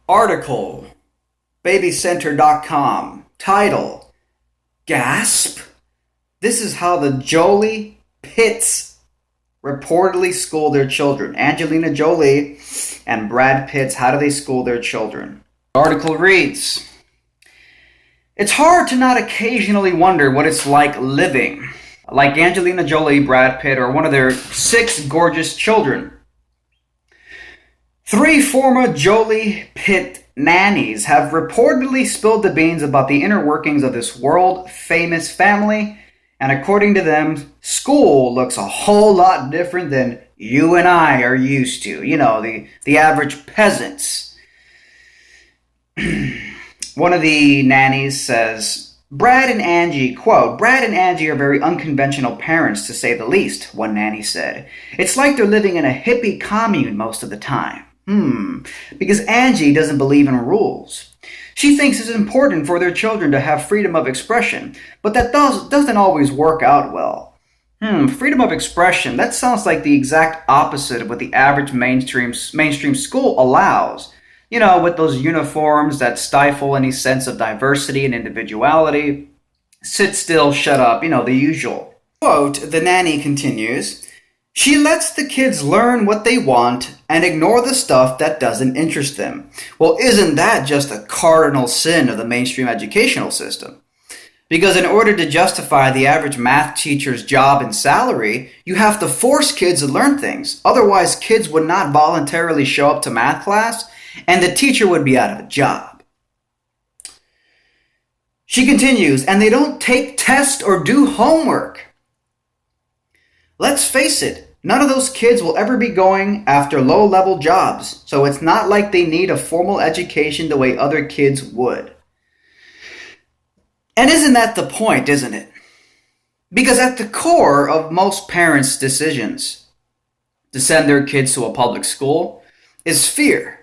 Article, babycenter.com. Title, Gasp? This is how the Jolie Pitts reportedly school their children. Angelina Jolie and Brad Pitt, how do they school their children? The article reads, it's hard to not occasionally wonder what it's like living like Angelina Jolie, Brad Pitt, or one of their 6 gorgeous children. 3 former Jolie Pitt nannies have reportedly spilled the beans about the inner workings of this world-famous family, and according to them, school looks a whole lot different than you and I are used to. You know, the average peasants. One of the nannies says, Brad and Angie, quote, Brad and Angie are very unconventional parents, to say the least, one nanny said. It's like they're living in a hippie commune most of the time. Because Angie doesn't believe in rules. She thinks it's important for their children to have freedom of expression, but that doesn't always work out well. Freedom of expression, that sounds like the exact opposite of what the average mainstream school allows. You know, with those uniforms that stifle any sense of diversity and individuality. Sit still, shut up, you know, the usual. Quote, the nanny continues, she lets the kids learn what they want and ignore the stuff that doesn't interest them. Well, isn't that just a cardinal sin of the mainstream educational system? Because in order to justify the average math teacher's job and salary, you have to force kids to learn things. Otherwise, kids would not voluntarily show up to math class, and the teacher would be out of a job. She continues, and they don't take tests or do homework. Let's face it, none of those kids will ever be going after low-level jobs, so it's not like they need a formal education the way other kids would. And isn't that the point, isn't it? Because at the core of most parents' decisions to send their kids to a public school is fear.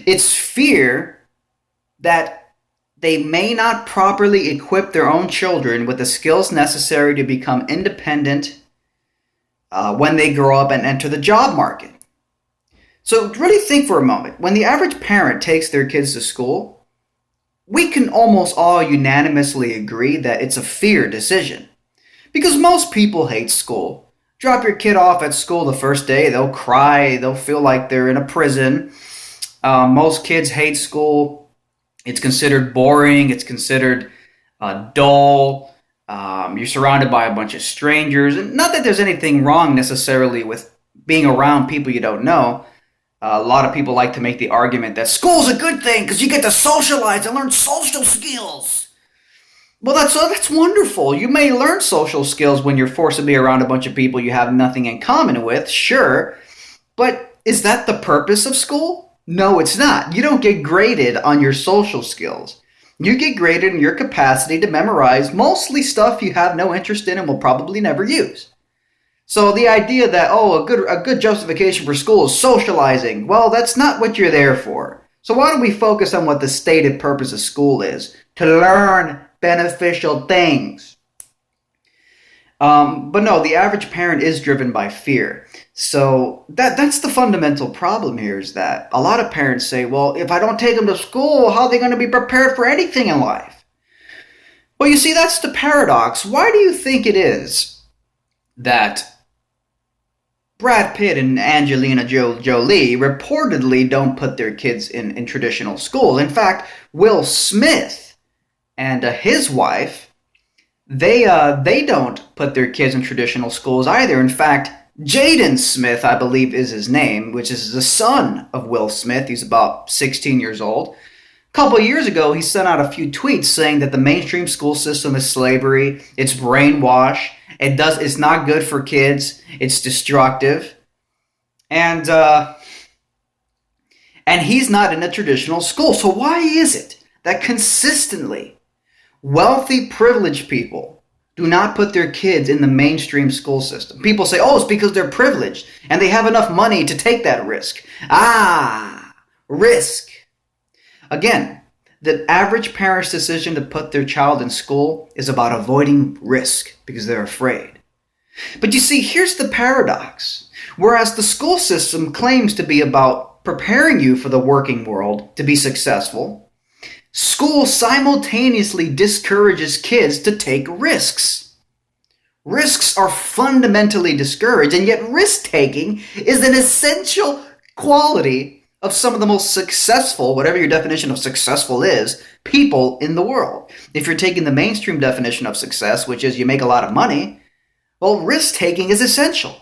It's fear that they may not properly equip their own children with the skills necessary to become independent when they grow up and enter the job market. So really think for a moment. When the average parent takes their kids to school, we can almost all unanimously agree that it's a fear decision. Because most people hate school. Drop your kid off at school the first day, they'll cry, they'll feel like they're in a prison. Most kids hate school. It's considered boring. It's considered dull. You're surrounded by a bunch of strangers. And not that there's anything wrong necessarily with being around people you don't know. A lot of people like to make the argument that school's a good thing because you get to socialize and learn social skills. Well, that's wonderful. You may learn social skills when you're forced to be around a bunch of people you have nothing in common with, sure. But is that the purpose of school? No, it's not. You don't get graded on your social skills. You get graded in your capacity to memorize mostly stuff you have no interest in and will probably never use. So the idea that, a good justification for school is socializing, well, that's not what you're there for. So why don't we focus on what the stated purpose of school is? To learn beneficial things. But no, the average parent is driven by fear. So that's the fundamental problem here, is that a lot of parents say, well, if I don't take them to school, how are they going to be prepared for anything in life? Well, you see, that's the paradox. Why do you think it is that Brad Pitt and Angelina Jolie reportedly don't put their kids in traditional school? In fact, Will Smith and his wife, they don't put their kids in traditional schools either. In fact, Jaden Smith, I believe is his name, which is the son of Will Smith. He's about 16 years old. A couple of years ago, he sent out a few tweets saying that the mainstream school system is slavery, it's brainwash, it's not good for kids, it's destructive. And he's not in a traditional school. So why is it that consistently wealthy, privileged people do not put their kids in the mainstream school system? People say, it's because they're privileged and they have enough money to take that risk. Risk. Again, the average parent's decision to put their child in school is about avoiding risk because they're afraid. But you see, here's the paradox. Whereas the school system claims to be about preparing you for the working world to be successful, school simultaneously discourages kids to take risks. Risks are fundamentally discouraged, and yet risk-taking is an essential quality of some of the most successful, whatever your definition of successful is, people in the world. If you're taking the mainstream definition of success, which is you make a lot of money, well, risk-taking is essential.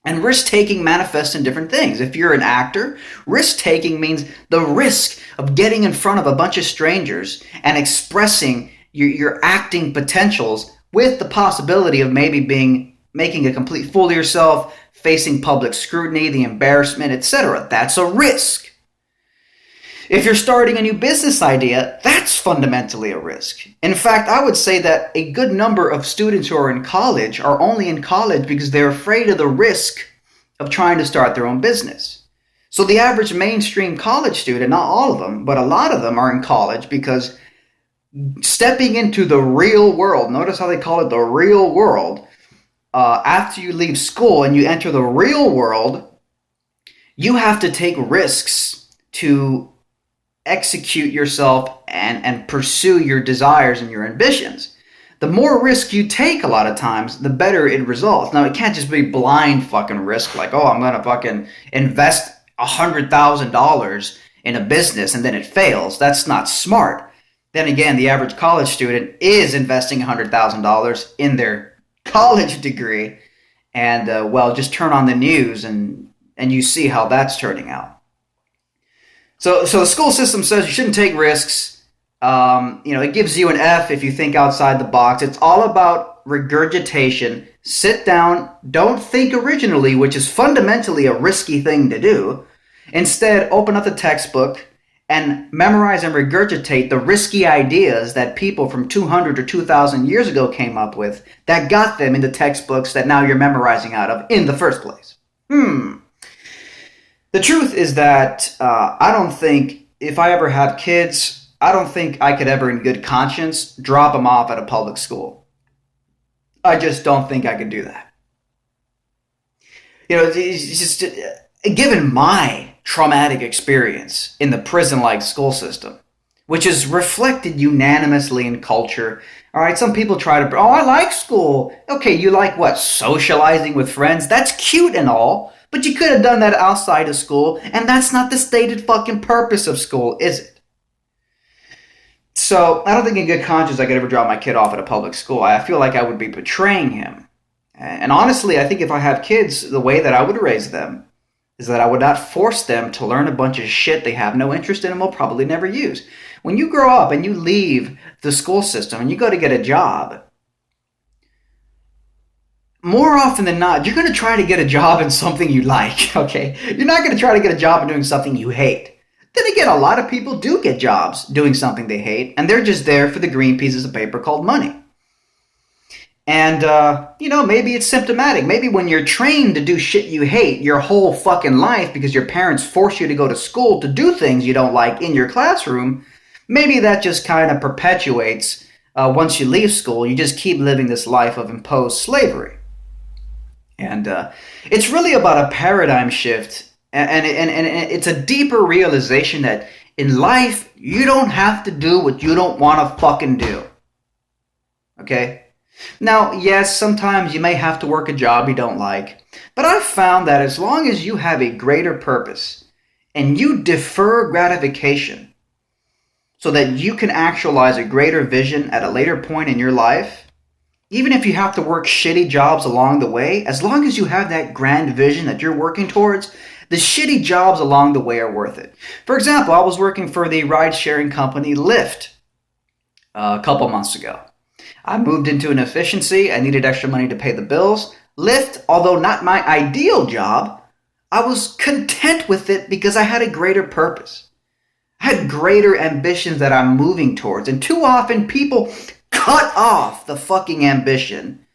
And risk-taking manifests in different things. If you're an actor, risk-taking means the risk of getting in front of a bunch of strangers and expressing your acting potentials with the possibility of maybe making a complete fool of yourself, facing public scrutiny, the embarrassment, etc. That's a risk. If you're starting a new business idea, that's fundamentally a risk. In fact, I would say that a good number of students who are in college are only in college because they're afraid of the risk of trying to start their own business. So the average mainstream college student, not all of them, but a lot of them are in college because stepping into the real world, notice how they call it the real world, after you leave school and you enter the real world, you have to take risks to execute yourself and pursue your desires and your ambitions. The more risk you take a lot of times, the better it results. Now, it can't just be blind fucking risk like, oh, I'm going to fucking invest $100,000 in a business and then it fails. That's not smart. Then again, the average college student is investing $100,000 in their college degree, and well, just turn on the news and you see how that's turning out. So the school system says you shouldn't take risks. It gives you an F if you think outside the box. It's all about regurgitation. Sit down, don't think originally, which is fundamentally a risky thing to do. Instead, open up the textbook and memorize and regurgitate the risky ideas that people from 200 or 2,000 years ago came up with that got them into textbooks that now you're memorizing out of in the first place. The truth is that I don't think, if I ever have kids, I don't think I could ever in good conscience drop them off at a public school. I just don't think I could do that. It's just, given my traumatic experience in the prison-like school system, which is reflected unanimously in culture. All right, some people try to, I like school. Okay, you like what? Socializing with friends? That's cute and all, but you could have done that outside of school, and that's not the stated fucking purpose of school, is it? So I don't think in good conscience I could ever drop my kid off at a public school. I feel like I would be betraying him. And honestly, I think if I have kids, the way that I would raise them is that I would not force them to learn a bunch of shit they have no interest in and will probably never use. When you grow up and you leave the school system and you go to get a job, more often than not, you're going to try to get a job in something you like, okay? You're not going to try to get a job in doing something you hate. Then again, a lot of people do get jobs doing something they hate, and they're just there for the green pieces of paper called money. And, maybe it's symptomatic. Maybe when you're trained to do shit you hate your whole fucking life because your parents force you to go to school to do things you don't like in your classroom, maybe that just kind of perpetuates once you leave school. You just keep living this life of imposed slavery. And it's really about a paradigm shift. And it's a deeper realization that in life, you don't have to do what you don't want to fucking do. Okay? Now, yes, sometimes you may have to work a job you don't like, but I've found that as long as you have a greater purpose and you defer gratification so that you can actualize a greater vision at a later point in your life, even if you have to work shitty jobs along the way, as long as you have that grand vision that you're working towards, the shitty jobs along the way are worth it. For example, I was working for the ride-sharing company Lyft a couple months ago. I moved into an efficiency. I needed extra money to pay the bills. Lyft, although not my ideal job, I was content with it because I had a greater purpose. I had greater ambitions that I'm moving towards. And too often people cut off the fucking ambition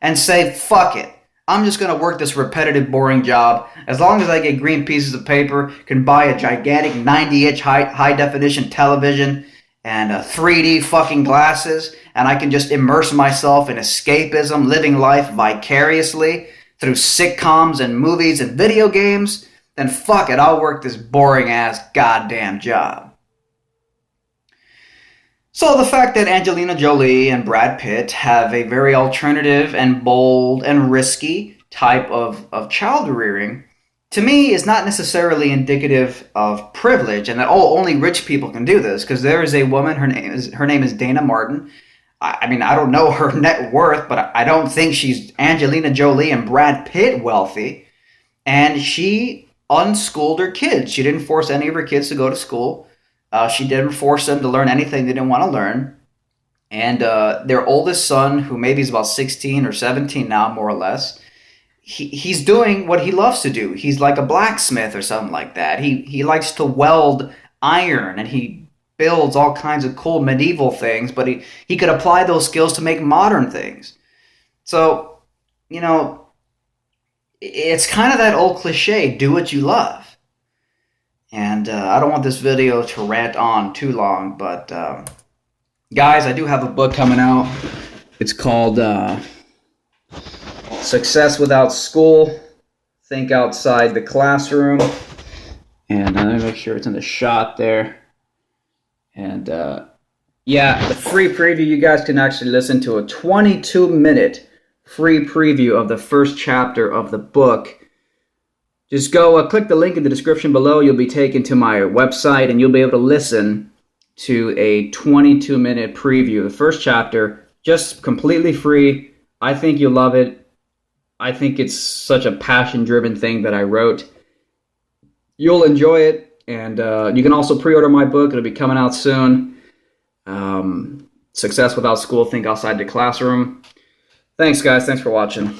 and say, fuck it. I'm just going to work this repetitive, boring job. As long as I get green pieces of paper, can buy a gigantic 90-inch high-definition television and 3D fucking glasses, and I can just immerse myself in escapism, living life vicariously through sitcoms and movies and video games, then fuck it, I'll work this boring ass goddamn job. So the fact that Angelina Jolie and Brad Pitt have a very alternative and bold and risky type of child rearing, to me, is not necessarily indicative of privilege and that, oh, only rich people can do this. Because there is a woman, her name is Dana Martin. I mean, I don't know her net worth, but I don't think she's Angelina Jolie and Brad Pitt wealthy. And she unschooled her kids. She didn't force any of her kids to go to school. She didn't force them to learn anything they didn't want to learn. And their oldest son, who maybe is about 16 or 17 now, more or less, he's doing what he loves to do. He's like a blacksmith or something like that. He likes to weld iron, and he builds all kinds of cool medieval things, but he could apply those skills to make modern things. So, you know, it's kind of that old cliche, do what you love. And I don't want this video to rant on too long, but guys, I do have a book coming out. It's called Success Without School, Think Outside the Classroom. And let me make sure it's in the shot there. And yeah, the free preview, you guys can actually listen to a 22-minute free preview of the first chapter of the book. Just go click the link in the description below. You'll be taken to my website, and you'll be able to listen to a 22-minute preview of the first chapter, just completely free. I think you'll love it. I think it's such a passion-driven thing that I wrote. You'll enjoy it, and you can also pre-order my book. It'll be coming out soon. Success Without School, Think Outside the Classroom. Thanks, guys. Thanks for watching.